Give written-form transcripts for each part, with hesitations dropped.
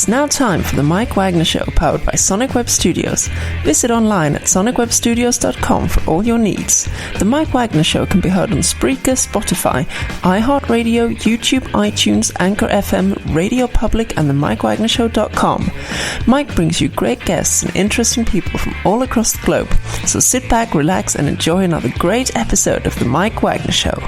It's now time for the Mike Wagner Show, powered by Sonic Web Studios. Visit online at sonicwebstudios.com for all your needs. The Mike Wagner Show can be heard on Spreaker, Spotify, iHeartRadio, YouTube, iTunes, Anchor FM, Radio Public, and the MikeWagnerShow.com. Mike brings you great guests and interesting people from all across the globe. So sit back, relax, and enjoy another great episode of the Mike Wagner Show.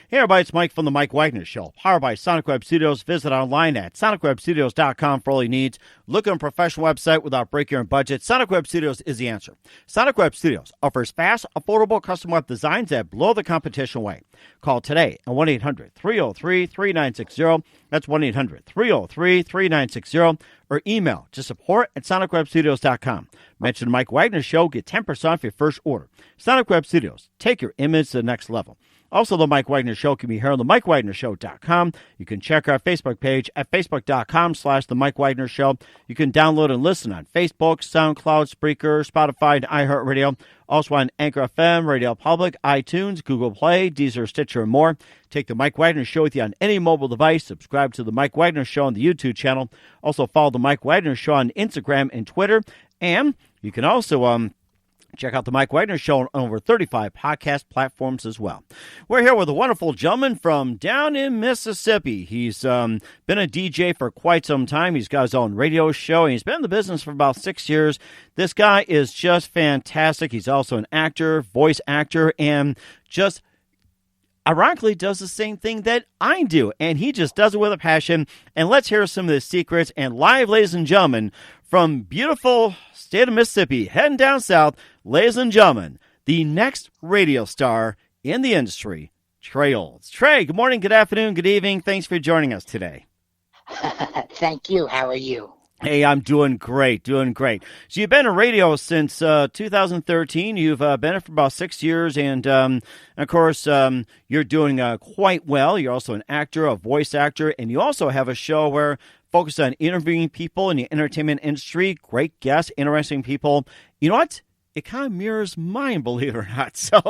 Hey everybody, it's Mike from the Mike Wagner Show, powered by Sonic Web Studios. Visit online at sonicwebstudios.com for all your needs. Look at a professional website without breaking your budget. Sonic Web Studios is the answer. Sonic Web Studios offers fast, affordable custom web designs that blow the competition away. Call today at 1-800-303-3960. That's 1-800-303-3960. Or email to support@sonicwebstudios.com. Mention the Mike Wagner Show, get 10% off your first order. Sonic Web Studios, take your image to the next level. Also, the Mike Wagner Show can be heard on the MikeWagnerShow.com. You can check our Facebook page at Facebook.com/The Mike Wagner Show. You can download and listen on Facebook, SoundCloud, Spreaker, Spotify, and iHeartRadio. Also on Anchor FM, Radio Public, iTunes, Google Play, Deezer, Stitcher, and more. Take the Mike Wagner Show with you on any mobile device. Subscribe to the Mike Wagner Show on the YouTube channel. Also follow the Mike Wagner Show on Instagram and Twitter. And you can also check out the Mike Wagner Show on over 35 podcast platforms as well. We're here with a wonderful gentleman from down in Mississippi. He's been a DJ for quite some time. He's got his own radio show, and he's been in the business for about 6 years. This guy is just fantastic. He's also an actor, voice actor, and just ironically does the same thing that I do, and he just does it with a passion. And let's hear some of the secrets. And live, ladies and gentlemen, from beautiful state of Mississippi, heading down south, ladies and gentlemen, the next radio star in the industry, Trey. Trey, good morning, good afternoon, good evening. Thanks for joining us today. Thank you. How are you? Hey, I'm doing great. So you've been in radio since 2013. You've been it for about 6 years, and of course, you're doing quite well. You're also an actor, a voice actor, and you also have a show where focused on interviewing people in the entertainment industry. Great guests, interesting people. You know what? It kind of mirrors mine, believe it or not. So,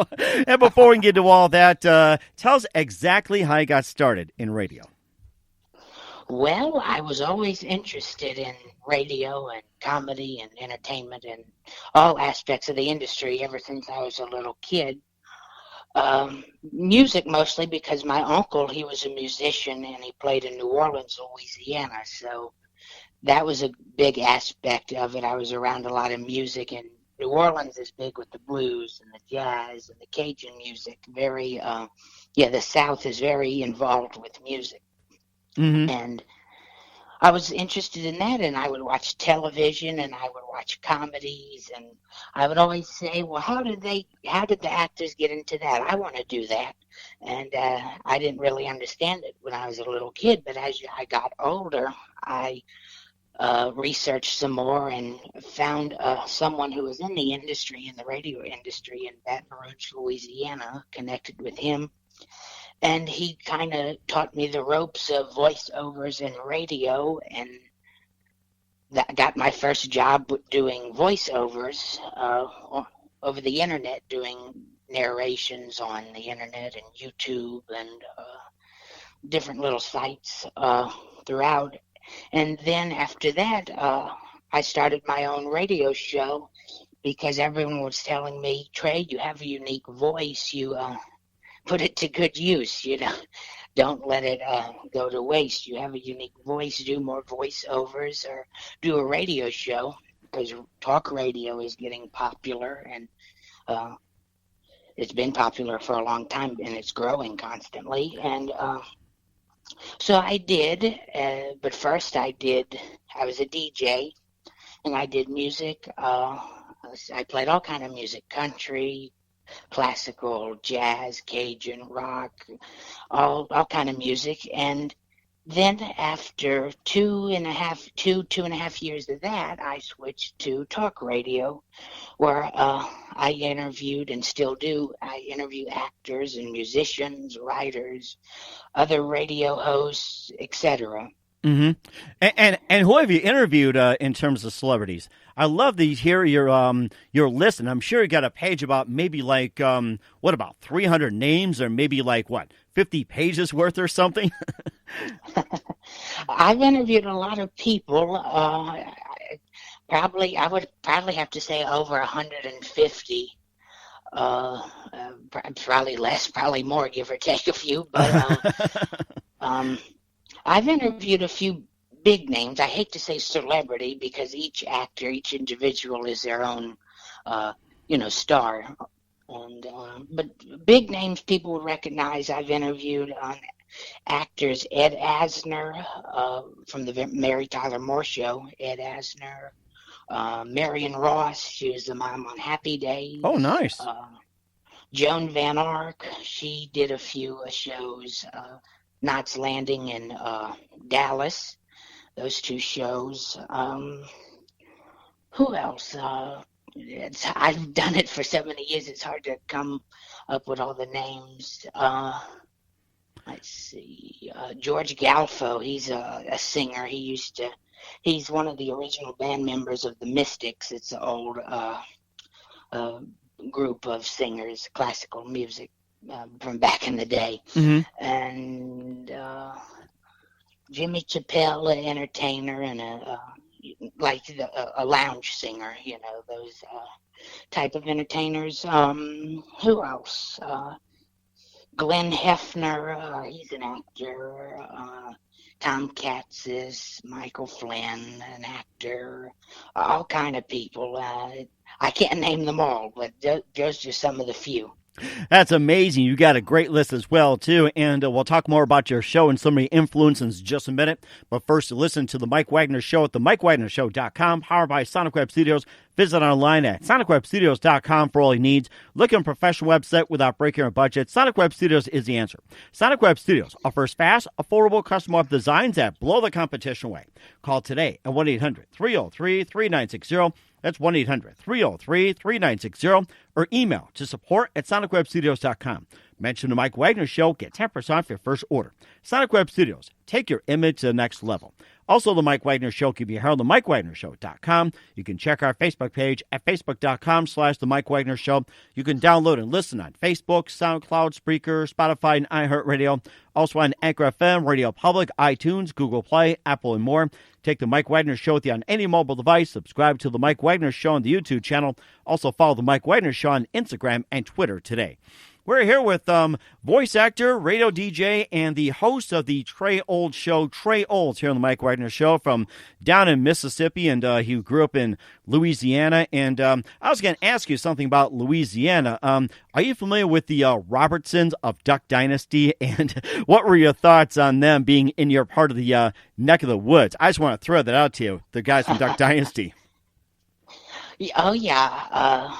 and before we can get to all that, tell us exactly how you got started in radio. Well, I was always interested in radio and comedy and entertainment and all aspects of the industry ever since I was a little kid. Music mostly because my uncle, he was a musician and he played in New Orleans, Louisiana. So that was a big aspect of it. I was around a lot of music, and New Orleans is big with the blues and the jazz and the Cajun music. The South is very involved with music. Mm-hmm. And I was interested in that, and I would watch television and I would watch comedies, and I would always say, well, how did the actors get into that? I want to do that. And I didn't really understand it when I was a little kid, but as I got older, I researched some more and found someone who was in the industry, in the radio industry in Baton Rouge, Louisiana, connected with him. And he kind of taught me the ropes of voiceovers and radio, and that got my first job doing voiceovers over the internet, doing narrations on the internet and YouTube and different little sites throughout. And then after that, I started my own radio show because everyone was telling me, Trey, you have a unique voice. You put it to good use, Don't let it go to waste. You have a unique voice. Do more voiceovers or do a radio show, because talk radio is getting popular, and it's been popular for a long time, and it's growing constantly. And so I did, but first I was a DJ, and I did music. I played all kind of music, country, classical, jazz, Cajun, rock, all kind of music. And then after two and a half years of that, I switched to talk radio, where I interviewed, and still do. I interview actors and musicians, writers, other radio hosts, etc. Mm-hmm. And who have you interviewed in terms of celebrities? I love to hear your list, and I'm sure you got a page about maybe like what about 300 names, or maybe like what 50 pages worth or something. I've interviewed a lot of people. I would probably have to say over 150. Probably less, probably more, give or take a few. But I've interviewed a few big names. I hate to say celebrity because each actor, each individual is their own, star. And but big names people would recognize. I've interviewed actors Ed Asner from the Mary Tyler Moore Show. Ed Asner, Marion Ross. She was the mom on Happy Days. Oh, nice. Joan Van Ark. She did a few shows. Knots Landing in Dallas. Those two shows. Who else? I've done it for so many years. It's hard to come up with all the names. Let's see. George Galfo. He's a singer. He's one of the original band members of the Mystics. It's an old group of singers, classical music from back in the day. Mm-hmm. And Jimmy Chappelle, an entertainer, and a lounge singer, those type of entertainers. Who else? Glenn Hefner, he's an actor. Tom Katzis, Michael Flynn, an actor. All kind of people. I can't name them all, but those are some of the few. That's amazing. You got a great list as well, too. And we'll talk more about your show and some of the influences in just a minute. But first, listen to The Mike Wagner Show at themikewagnershow.com, powered by Sonic Web Studios. Visit online at sonicwebstudios.com for all your needs. Look at a professional website without breaking your budget. Sonic Web Studios is the answer. Sonic Web Studios offers fast, affordable custom web designs that blow the competition away. Call today at 1-800-303-3960. That's 1-800-303-3960. Or email to support@sonicwebstudios.com. Mention the Mike Wagner Show. Get 10% off your first order. Sonic Web Studios. Take your image to the next level. Also, the Mike Wagner Show can be heard on themikewagnershow.com. You can check our Facebook page at facebook.com/The Mike Wagner Show. You can download and listen on Facebook, SoundCloud, Spreaker, Spotify, and iHeartRadio. Also on Anchor FM, Radio Public, iTunes, Google Play, Apple, and more. Take the Mike Wagner Show with you on any mobile device. Subscribe to the Mike Wagner Show on the YouTube channel. Also follow the Mike Wagner Show on Instagram and Twitter today. We're here with voice actor, radio DJ, and the host of the Trey Olds Show, Trey Olds, here on the Mike Wagner Show from down in Mississippi, and he grew up in Louisiana. And I was going to ask you something about Louisiana. Are you familiar with the Robertsons of Duck Dynasty? And what were your thoughts on them being in your part of the neck of the woods? I just want to throw that out to you, the guys from Duck Dynasty. Oh, yeah.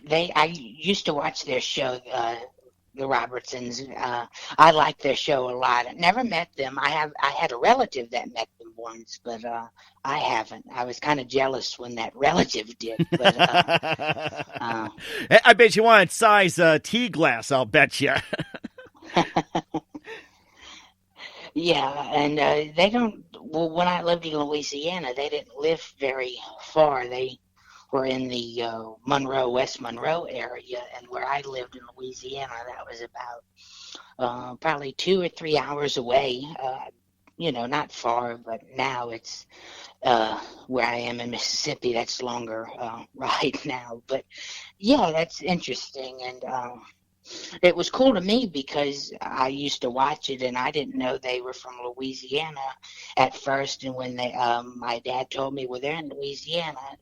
I used to watch their show, the Robertsons. I liked their show a lot. I never met them. I had a relative that met them once, but I haven't. I was kind of jealous when that relative did. But I bet you wanted size tea glass. I'll bet you. Yeah, and they don't. Well, when I lived in Louisiana, they didn't live very far. They were in the West Monroe area, and where I lived in Louisiana, that was about probably 2 or 3 hours away. Not far, but now it's where I am in Mississippi. That's longer ride now, but yeah, that's interesting, and it was cool to me because I used to watch it, and I didn't know they were from Louisiana at first. And when my dad told me, well, they're in Louisiana,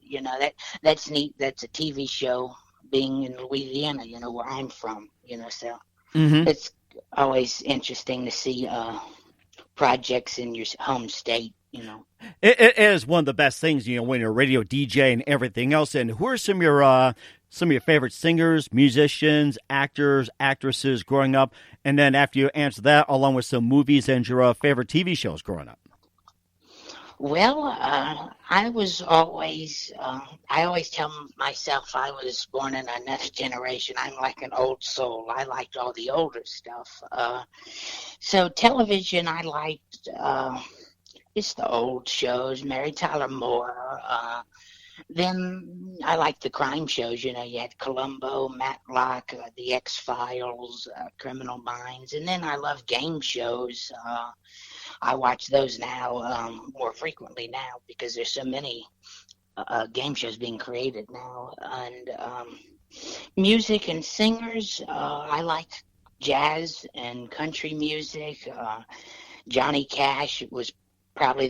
that's neat. That's a TV show being in Louisiana, where I'm from, so it's always interesting to see projects in your home state, It is one of the best things, when you're a radio DJ and everything else. And who are some of your favorite singers, musicians, actors, actresses growing up? And then after you answer that, along with some movies and your favorite TV shows growing up. Well, I always tell myself I was born in another generation. I'm like an old soul. I liked all the older stuff. So television, I liked Just the old shows, Mary Tyler Moore. Then I like the crime shows. You know, you had Columbo, Matlock, The X-Files, Criminal Minds. And then I love game shows. I watch those now more frequently now because there's so many game shows being created now. And music and singers, I like jazz and country music. Johnny Cash was probably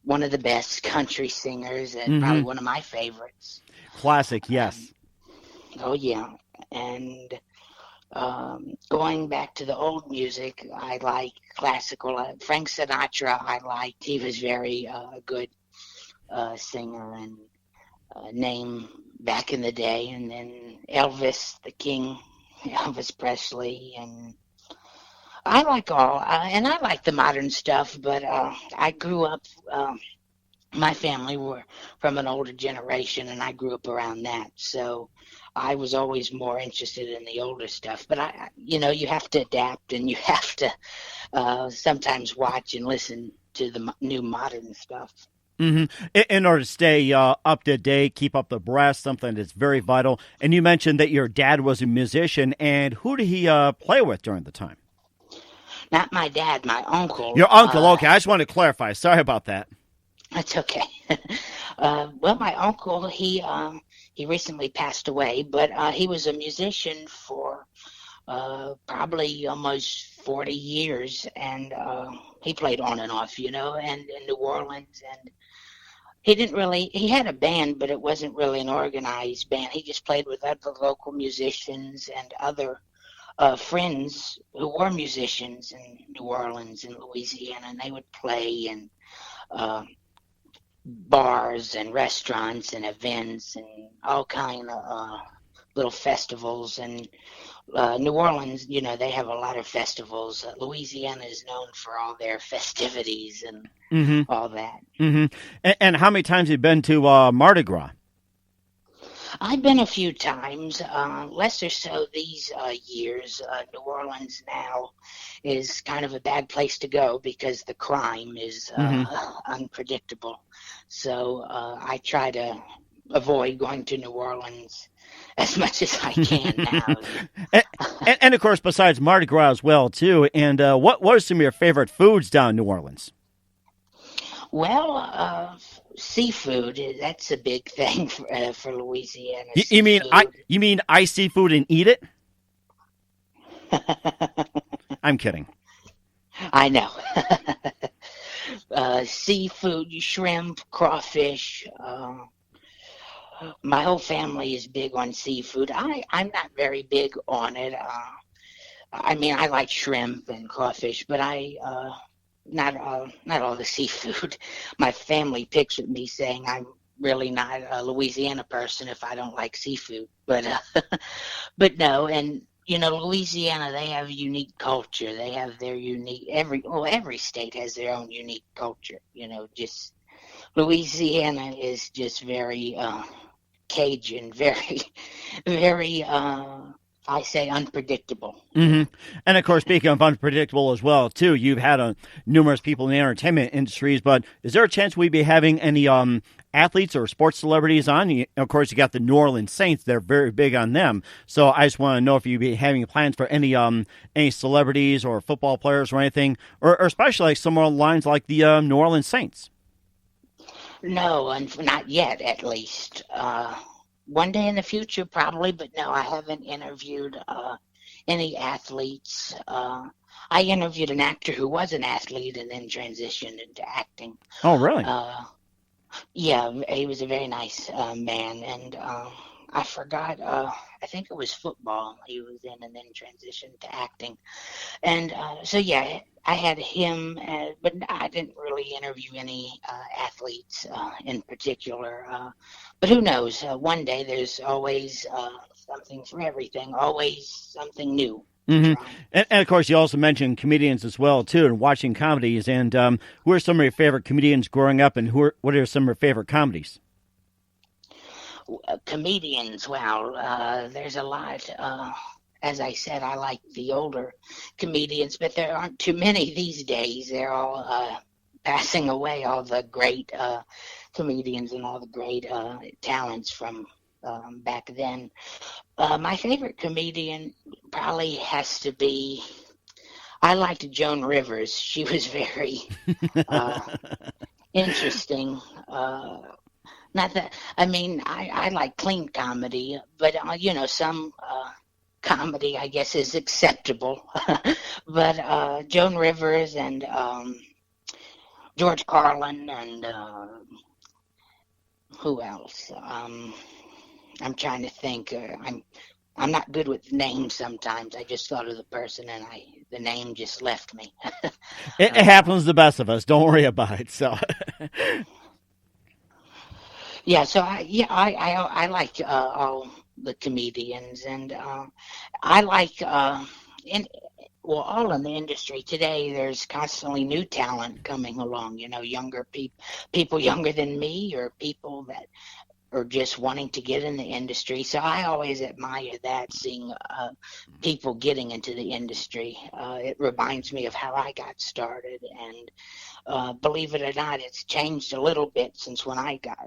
one of the best country singers, and probably one of my favorites. Classic, yes. Oh yeah, and going back to the old music, I like classical. Frank Sinatra, I liked. He was very good singer and name back in the day. And then Elvis, the King, Elvis Presley, and I like and I like the modern stuff, but I grew up, my family were from an older generation, and I grew up around that. So I was always more interested in the older stuff. But you have to adapt, and you have to sometimes watch and listen to the new modern stuff. In order to stay up to date, keep up the breast, something that's very vital. And you mentioned that your dad was a musician, and who did he play with during the time? Not my dad, my uncle. Your uncle, okay. I just want to clarify. Sorry about that. That's okay. Well, my uncle, he recently passed away, but he was a musician for probably almost 40 years, and he played on and off, and in New Orleans, and he had a band, but it wasn't really an organized band. He just played with other local musicians and other friends who were musicians in New Orleans and Louisiana, and they would play in bars and restaurants and events and all kind of little festivals. And New Orleans, they have a lot of festivals. Louisiana is known for all their festivities and all that. And how many times have you been to Mardi Gras? I've been a few times, less or so these years. New Orleans now is kind of a bad place to go because the crime is unpredictable. So I try to avoid going to New Orleans as much as I can now. and of course, besides Mardi Gras as well, too. And what are some of your favorite foods down in New Orleans? Well, seafood, that's a big thing for Louisiana. You mean I seafood and eat it? I'm kidding. I know. Seafood, shrimp, crawfish. My whole family is big on seafood. I'm not very big on it. I like shrimp and crawfish, but not all the seafood. My family picks at me saying I'm really not a Louisiana person if I don't like seafood. But no, and Louisiana, they have a unique culture. They have their unique every state has their own unique culture. Just Louisiana is just very Cajun, very very I say unpredictable. And of course, speaking of unpredictable as well, too, you've had numerous people in the entertainment industries, but is there a chance we'd be having any athletes or sports celebrities on? Of course, you got the New Orleans Saints. They're very big on them. So I just want to know if you'd be having plans for any celebrities or football players or anything, or especially like some lines like the New Orleans Saints. No, not yet, at least. One day in the future, probably, but no, I haven't interviewed any athletes. I interviewed an actor who was an athlete and then transitioned into acting. Oh, really? Yeah, he was a very nice man, and I forgot, I think it was football he was in and then transitioned to acting. And so, yeah, I had him, but I didn't really interview any athletes in particular. But who knows? One day there's always something for everything, always something new. And of course, you also mentioned comedians as well, too, and watching comedies. And who are some of your favorite comedians growing up, and what are some of your favorite comedies? Comedians, wow, there's a lot. As I said, I like the older comedians, but there aren't too many these days. They're all passing away all the great comedians and all the great talents from back then. My favorite comedian probably has to be, I liked Joan Rivers. She was very interesting. Not that, I mean, I like clean comedy, but, some comedy, I guess, is acceptable. But Joan Rivers and George Carlin and who else? I'm trying to think. I'm not good with names sometimes. I just thought of the person and the name just left me. It happens to the best of us. Don't worry about it. So. Yeah, so I like all the comedians, and I like all in the industry today. There's constantly new talent coming along. Younger people younger than me, or people that are just wanting to get in the industry. So I always admire that, seeing people getting into the industry. It reminds me of how I got started, and believe it or not, it's changed a little bit since when I got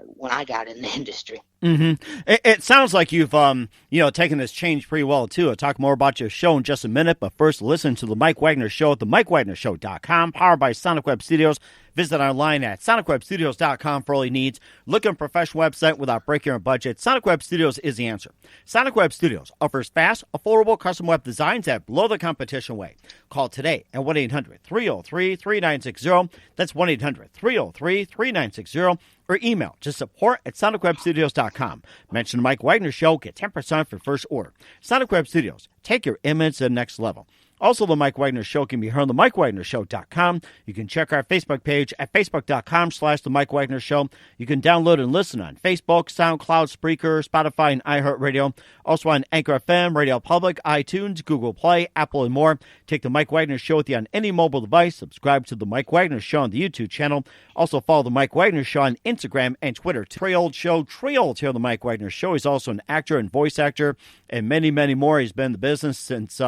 in the industry. Mm-hmm. It sounds like you've taken this change pretty well too. I'll talk more about your show in just a minute, but first listen to the Mike Wagner Show at themikewagnershow.com, powered by Sonic Web Studios. Visit online at sonicwebstudios.com for all your needs. Look at a professional website without breaking your budget. Sonic Web Studios is the answer. Sonic Web Studios offers fast, affordable custom web designs at below the competition rate. Call today at 1-800-303-3960. That's 1-800-303-3960. Or email to support@sonicwebstudios.com. Mention the Mike Wagner Show. Get 10% for your first order. Sonic Web Studios. Take your image to the next level. Also, the Mike Wagner Show can be heard on themikewagnershow.com. You can check our Facebook page at facebook.com/The Mike Wagner Show. You can download and listen on Facebook, SoundCloud, Spreaker, Spotify, and iHeartRadio. Also on Anchor FM, Radio Public, iTunes, Google Play, Apple, and more. Take the Mike Wagner Show with you on any mobile device. Subscribe to the Mike Wagner Show on the YouTube channel. Also follow the Mike Wagner Show on Instagram and Twitter. Trey Old Show, Trey Old here on the Mike Wagner Show. He's also an actor and voice actor and many, many more. He's been in the business since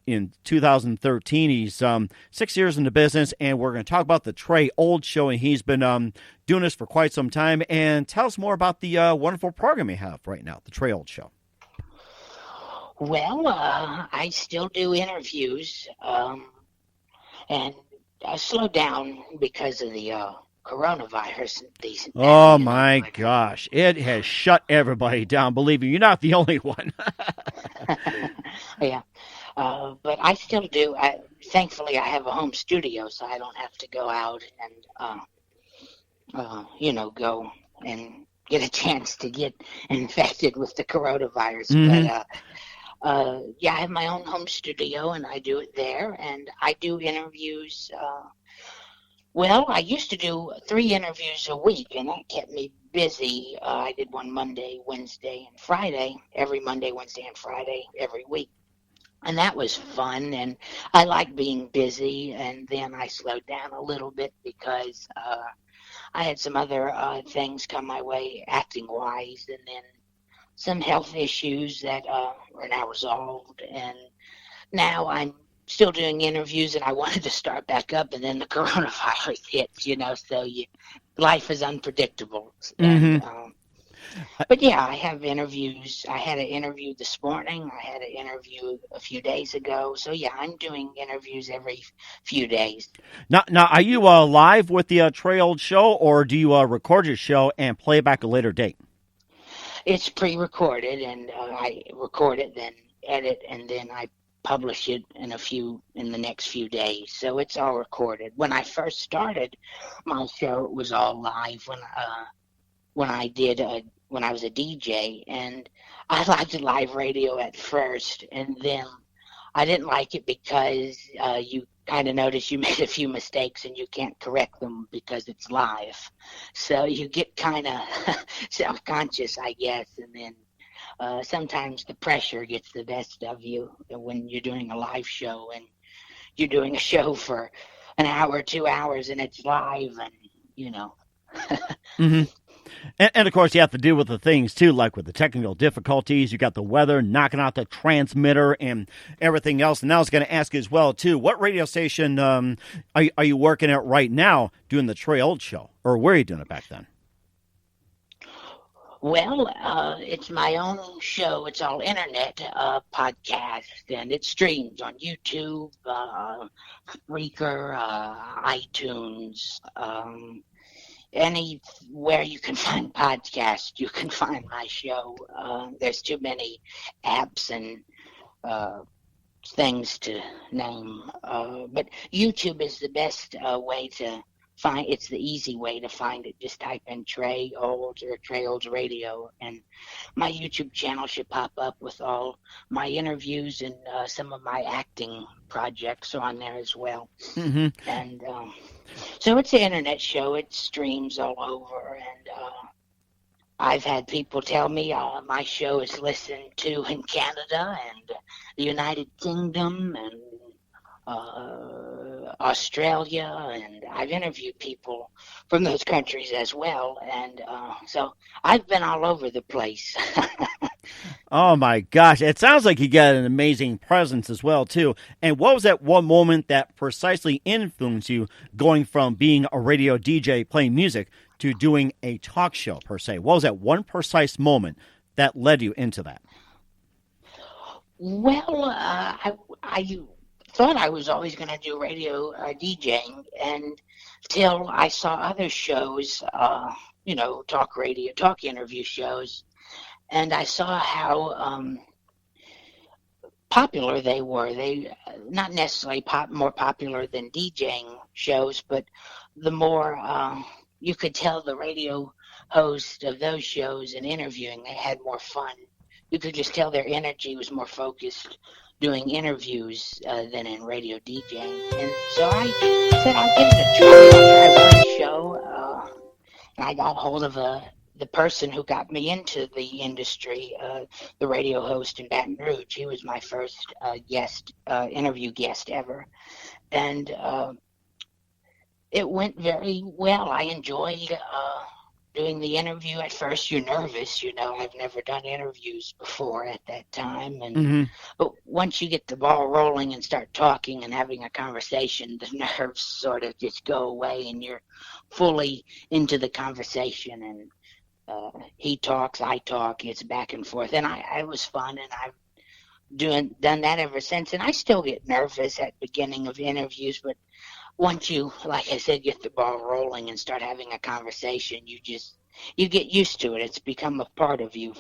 in 2013. He's 6 years in the business, and we're going to talk about the Trey Old Show, and he's been doing this for quite some time. And tell us more about the wonderful program you have right now, the Trey Old Show. Well, I still do interviews, and I slowed down because of the coronavirus. Oh, my gosh. It has shut everybody down. Believe me, you're not the only one. Yeah. But I still do. Thankfully, I have a home studio, so I don't have to go out and, go and get a chance to get infected with the coronavirus. Mm-hmm. But, I have my own home studio, and I do it there. And I do interviews. I used to do 3 interviews a week, and that kept me busy. I did one Monday, Wednesday, and Friday, every Monday, Wednesday, and Friday, every week. And that was fun, and I like being busy. And then I slowed down a little bit because I had some other things come my way acting-wise, and then some health issues that are now resolved. And now I'm still doing interviews, and I wanted to start back up, and then the coronavirus hits, so life is unpredictable. Mm-hmm. And, but yeah, I have interviews. I had an interview this morning. I had an interview a few days ago. So yeah, I'm doing interviews every few days. Now are you live with the Trey Old Show, or do you record your show and play back a later date? It's pre-recorded, and I record it, then edit, and then I publish it in the next few days. So it's all recorded. When I first started my show, it was all live when I was a DJ, and I liked live radio at first, and then I didn't like it because you kind of notice you made a few mistakes and you can't correct them because it's live. So you get kind of self-conscious, I guess, and then sometimes the pressure gets the best of you when you're doing a live show, and you're doing a show for an hour, 2 hours, and it's live, and Mm-hmm. And of course, you have to deal with the things, too, like with the technical difficulties. You got the weather knocking out the transmitter and everything else. And now I was going to ask you as well, too, what radio station are you working at right now doing the Trey Old Show? Or were you doing it back then? Well, it's my own show. It's all internet podcast, and it streams on YouTube, Spreaker, iTunes, anywhere you can find podcasts, you can find my show. There's too many apps and things to name, but YouTube is the best way to find. It's the easy way to find it. Just type in Trey Olds or Trey Olds Radio, and my YouTube channel should pop up with all my interviews and some of my acting projects on there as well. Mm-hmm. And so it's an internet show. It streams all over, and I've had people tell me my show is listened to in Canada and the United Kingdom and Australia, and I've interviewed people from those countries as well, and so I've been all over the place. Oh my gosh, it sounds like you got an amazing presence as well too. And what was that one moment that precisely influenced you going from being a radio DJ playing music to doing a talk show per se? What was that one precise moment that led you into that? Well, I thought I was always going to do radio DJing until I saw other shows, talk interview shows, and I saw how popular they were. They not necessarily more popular than DJing shows, but the more you could tell the radio host of those shows and interviewing, they had more fun. You could just tell their energy was more focused doing interviews than in radio DJing. And so I said, I'll give it a try. I'll try one show. And I got hold of the person who got me into the industry, the radio host in Baton Rouge. He was my first interview guest ever. And it went very well. I enjoyed doing the interview. At first you're nervous, I've never done interviews before at that time, and but once you get the ball rolling and start talking and having a conversation, the nerves sort of just go away and you're fully into the conversation, and he talks, I talk, it's back and forth, and I was fun, and I've done that ever since. And I still get nervous at beginning of interviews, but once you, like I said, get the ball rolling and start having a conversation, you get used to it. It's become a part of you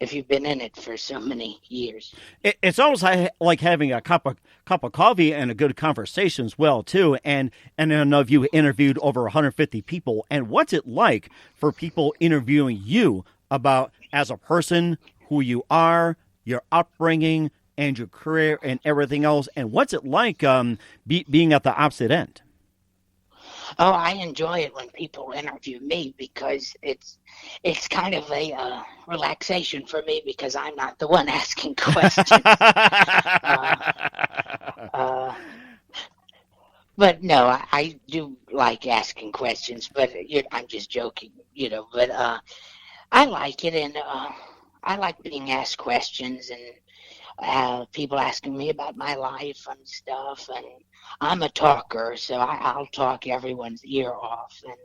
if you've been in it for so many years. It's almost like having a cup of coffee and a good conversation as well, too. And I know you interviewed over 150 people. And what's it like for people interviewing you about as a person, who you are, your upbringing, and your career and everything else, and what's it like being at the opposite end? Oh, I enjoy it when people interview me because it's kind of a relaxation for me because I'm not the one asking questions. But no, I do like asking questions, but I'm just joking, but I like it, and I like being asked questions and people asking me about my life and stuff, and I'm a talker, so I'll talk everyone's ear off. And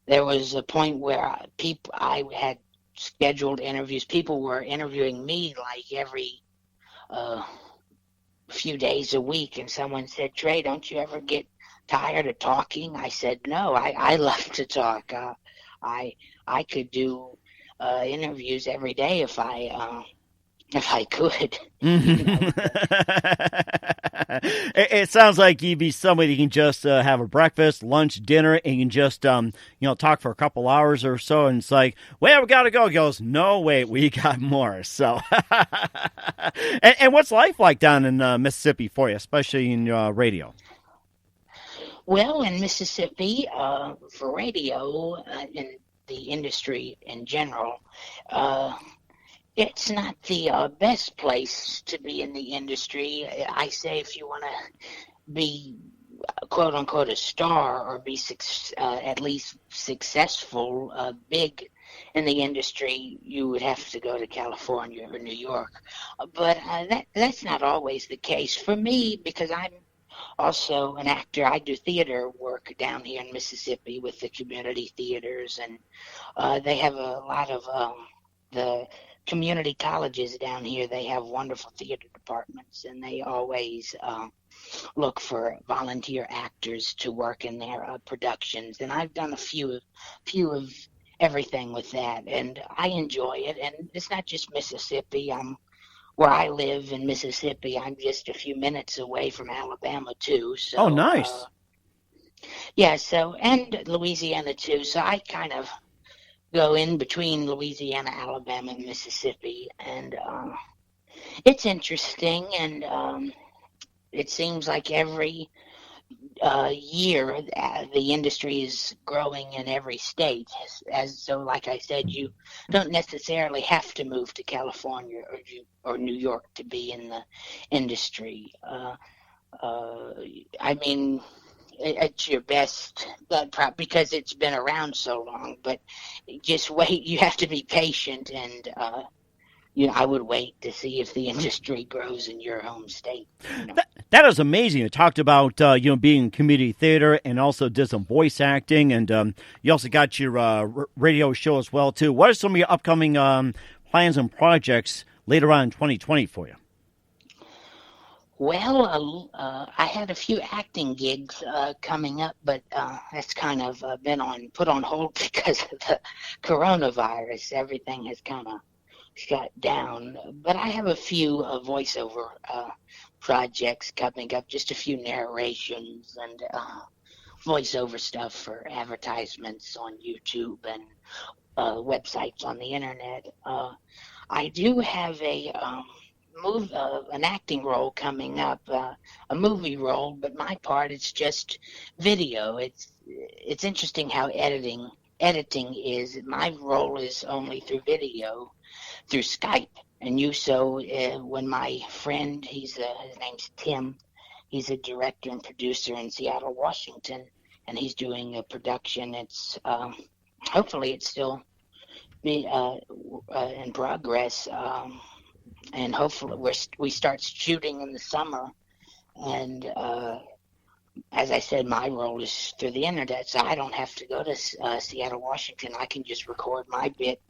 there was a point where I had scheduled interviews. People were interviewing me like every few days a week, and someone said, "Trey, don't you ever get tired of talking?" I said, "No, I love to talk. I could do interviews every day if I could." It sounds like you'd be somebody you can just have a breakfast, lunch, dinner, and you can just talk for a couple hours or so, and it's like, well, we gotta go. He goes, no, wait, we got more. So, and what's life like down in Mississippi for you, especially in radio? Well, in Mississippi, for radio, in the industry in general, it's not the best place to be in the industry. I say if you want to be quote unquote a star or be at least successful, big in the industry, you would have to go to California or New York. But that's not always the case for me, because I'm also an actor. I do theater work down here in Mississippi with the community theaters, and they have a lot of the community colleges down here. They have wonderful theater departments, and they always look for volunteer actors to work in their productions. And I've done a few of everything with that, and I enjoy it. And it's not just Mississippi. Where I live in Mississippi, I'm just a few minutes away from Alabama too. So, Oh, nice. Yeah, so, and Louisiana too. So I kind of go in between Louisiana, Alabama, and Mississippi, and it's interesting. And it seems like every year the industry is growing in every state. So, like I said, you don't necessarily have to move to California or New York to be in the industry. I mean, it's your best because it's been around so long. But just wait. You have to be patient, and I would wait to see if the industry grows in your home state. That is amazing. You talked about being in community theater and also did some voice acting, and you also got your radio show as well too. What are some of your upcoming plans and projects later on in 2020 for you? Well, I had a few acting gigs coming up, but that's kind of been put on hold because of the coronavirus. Everything has kind of shut down. But I have a few voiceover projects coming up, just a few narrations and voiceover stuff for advertisements on YouTube and websites on the internet. I do have an acting role coming up, a movie role, but my part is just video. It's interesting how editing is. My role is only through video, through Skype. And when my friend, his name's Tim, he's a director and producer in Seattle, Washington, and he's doing a production. It's hopefully it's still in progress, and hopefully we start shooting in the summer. And as I said, my role is through the internet, so I don't have to go to Seattle, Washington. I can just record my bit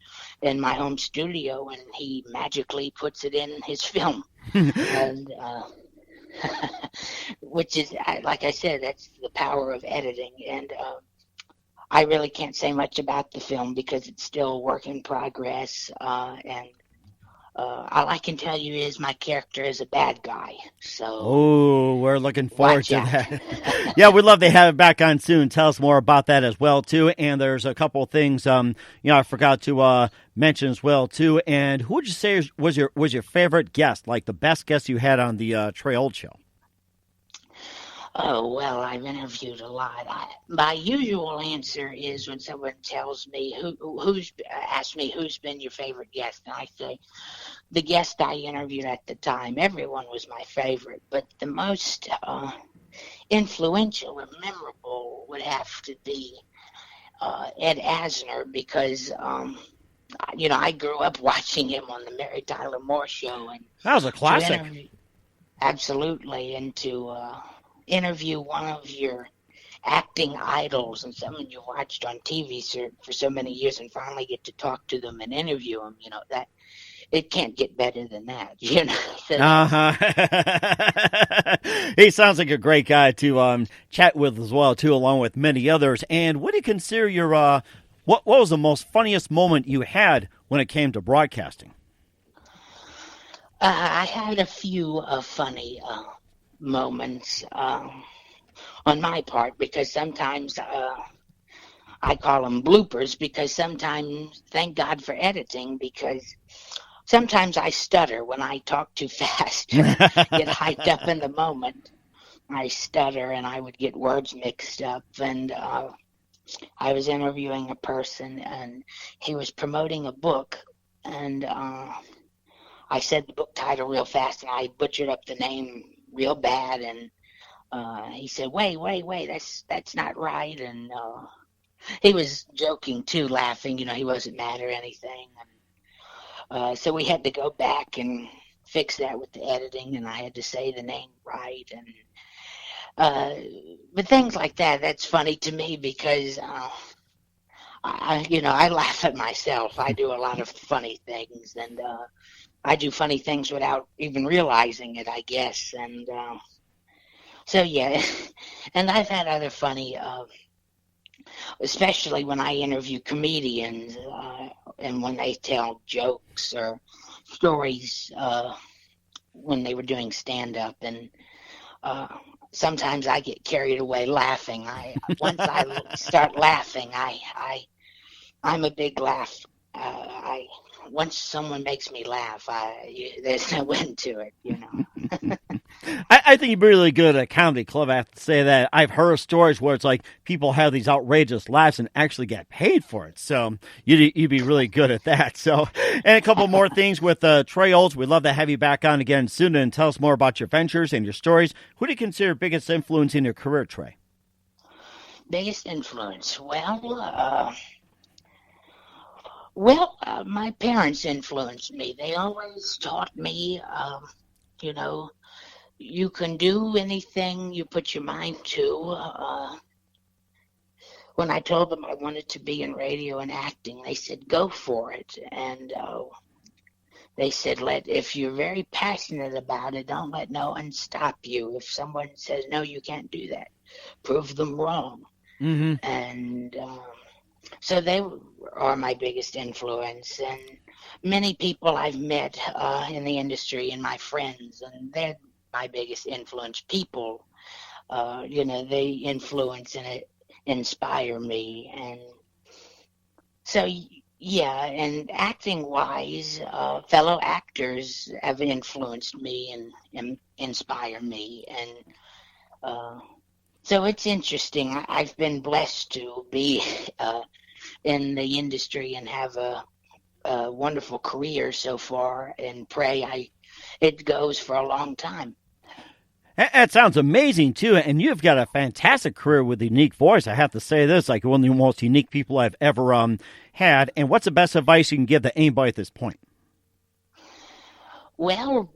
in my home studio, and he magically puts it in his film. And which is, like I said, that's the power of editing. And I really can't say much about the film because it's still a work in progress. And all I can tell you is my character is a bad guy. So we're looking forward to that. Yeah, we'd love to have it back on soon. Tell us more about that as well too. And there's a couple of things I forgot to mention as well too. And who would you say was your favorite guest, like the best guest you had on the Trey Old Show? Oh, well, I've interviewed a lot. My usual answer is when someone tells me who's asked me who's been your favorite guest, and I say the guest I interviewed at the time. Everyone was my favorite, but the most influential or memorable would have to be Ed Asner, because I grew up watching him on the Mary Tyler Moore Show, and that was a classic. Absolutely, and to interview one of your acting idols and someone you watched on TV for so many years, and finally get to talk to them and interview them, that it can't get better than that. He sounds like a great guy to chat with as well too, along with many others. And what do you consider your what was the most funniest moment you had when it came to broadcasting? I had a few funny moments on my part, because sometimes I call them bloopers, because sometimes, thank God for editing, because sometimes I stutter when I talk too fast, get hyped up in the moment. I stutter and I would get words mixed up. And I was interviewing a person, and he was promoting a book, and I said the book title real fast, and I butchered up the name real bad, and he said, wait, that's not right. And he was joking too, laughing. He wasn't mad or anything. And so we had to go back and fix that with the editing, and I had to say the name right. And but things like that, that's funny to me because I laugh at myself. I do a lot of funny things, and I do funny things without even realizing it, I guess. And so yeah, and I've had other funny, especially when I interview comedians, and when they tell jokes or stories when they were doing stand up, and sometimes I get carried away laughing. Once I start laughing, I'm a big laugh. Once someone makes me laugh, there's no end to it. I think you'd be really good at a comedy club. I have to say that. I've heard stories where it's like people have these outrageous laughs and actually get paid for it. So you'd be really good at that. So, and a couple more things with Trey Olds. We'd love to have you back on again soon and tell us more about your ventures and your stories. Who do you consider biggest influence in your career, Trey? Biggest influence? My parents influenced me. They always taught me, you can do anything you put your mind to. When I told them I wanted to be in radio and acting, they said, go for it. And they said, if you're very passionate about it, don't let no one stop you. If someone says, no, you can't do that, prove them wrong. Mm-hmm. And so they are my biggest influence. And many people I've met in the industry and my friends, and they're my biggest influence. People, they influence and inspire me. And so, yeah, and acting wise, fellow actors have influenced me and inspire me. And so it's interesting. I've been blessed to be in the industry and have a wonderful career so far, and pray it goes for a long time. That sounds amazing, too, and you've got a fantastic career with a unique voice. I have to say this, like one of the most unique people I've ever had. And what's the best advice you can give to anybody at this point? Well,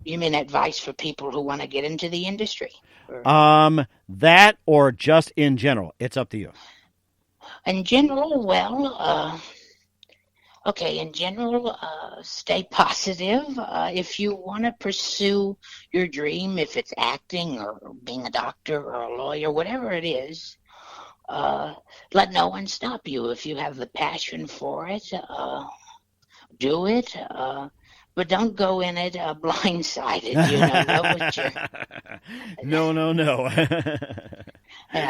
you mean advice for people who want to get into the industry? That or just in general. It's up to you. In general, in general, stay positive. If you want to pursue your dream, if it's acting or being a doctor or a lawyer, whatever it is, let no one stop you. If you have the passion for it, do it. But don't go in it blindsided. No.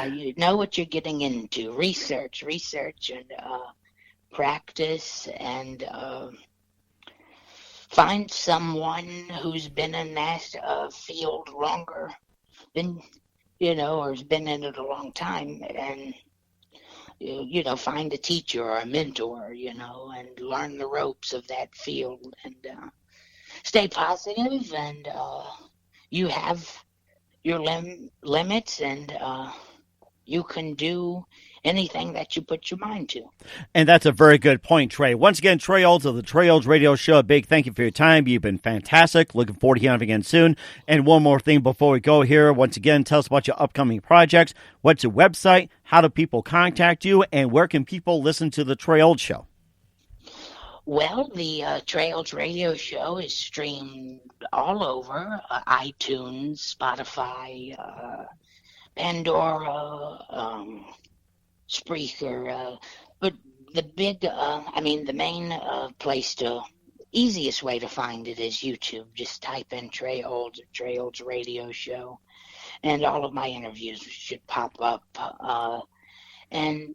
You know what you're getting into. Research, and practice, and find someone who's been in that field longer than or has been in it a long time, and find a teacher or a mentor, and learn the ropes of that field, and stay positive, and you have your limits, and you can do anything that you put your mind to. And that's a very good point, Trey. Once again, Trey Olds of the Trey Olds Radio Show, a big thank you for your time. You've been fantastic. Looking forward to hearing again soon. And one more thing before we go here. Once again, tell us about your upcoming projects. What's your website? How do people contact you? And where can people listen to the Trey Olds Show? Well, the Trey Olds Radio Show is streamed all over, iTunes, Spotify, Pandora, Spreaker, but the main easiest way to find it is YouTube. Just type in Trey Olds or Trey Olds Radio Show, and all of my interviews should pop up. And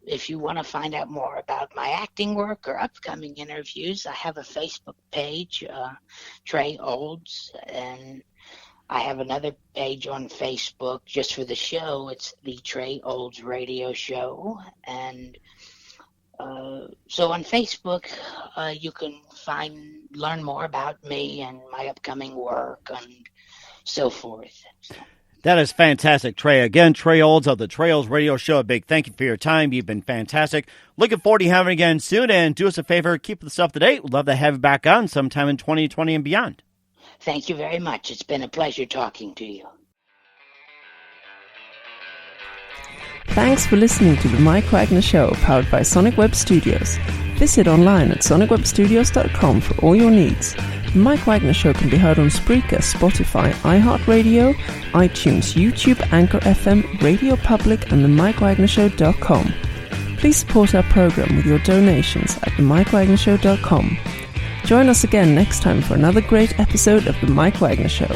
if you want to find out more about my acting work or upcoming interviews, I have a Facebook page, Trey Olds, and I have another page on Facebook just for the show. It's the Trey Olds Radio Show. And so on Facebook, you can learn more about me and my upcoming work, and so forth. That is fantastic, Trey. Again, Trey Olds of the Trey Olds Radio Show. A big thank you for your time. You've been fantastic. Looking forward to having you again soon. And do us a favor, keep this up to date. We'd love to have you back on sometime in 2020 and beyond. Thank you very much. It's been a pleasure talking to you. Thanks for listening to the Mike Wagner Show, powered by Sonic Web Studios. Visit online at sonicwebstudios.com for all your needs. The Mike Wagner Show can be heard on Spreaker, Spotify, iHeartRadio, iTunes, YouTube, Anchor FM, Radio Public, and themikewagnershow.com. Please support our program with your donations at themikewagnershow.com. Join us again next time for another great episode of The Mike Wagner Show.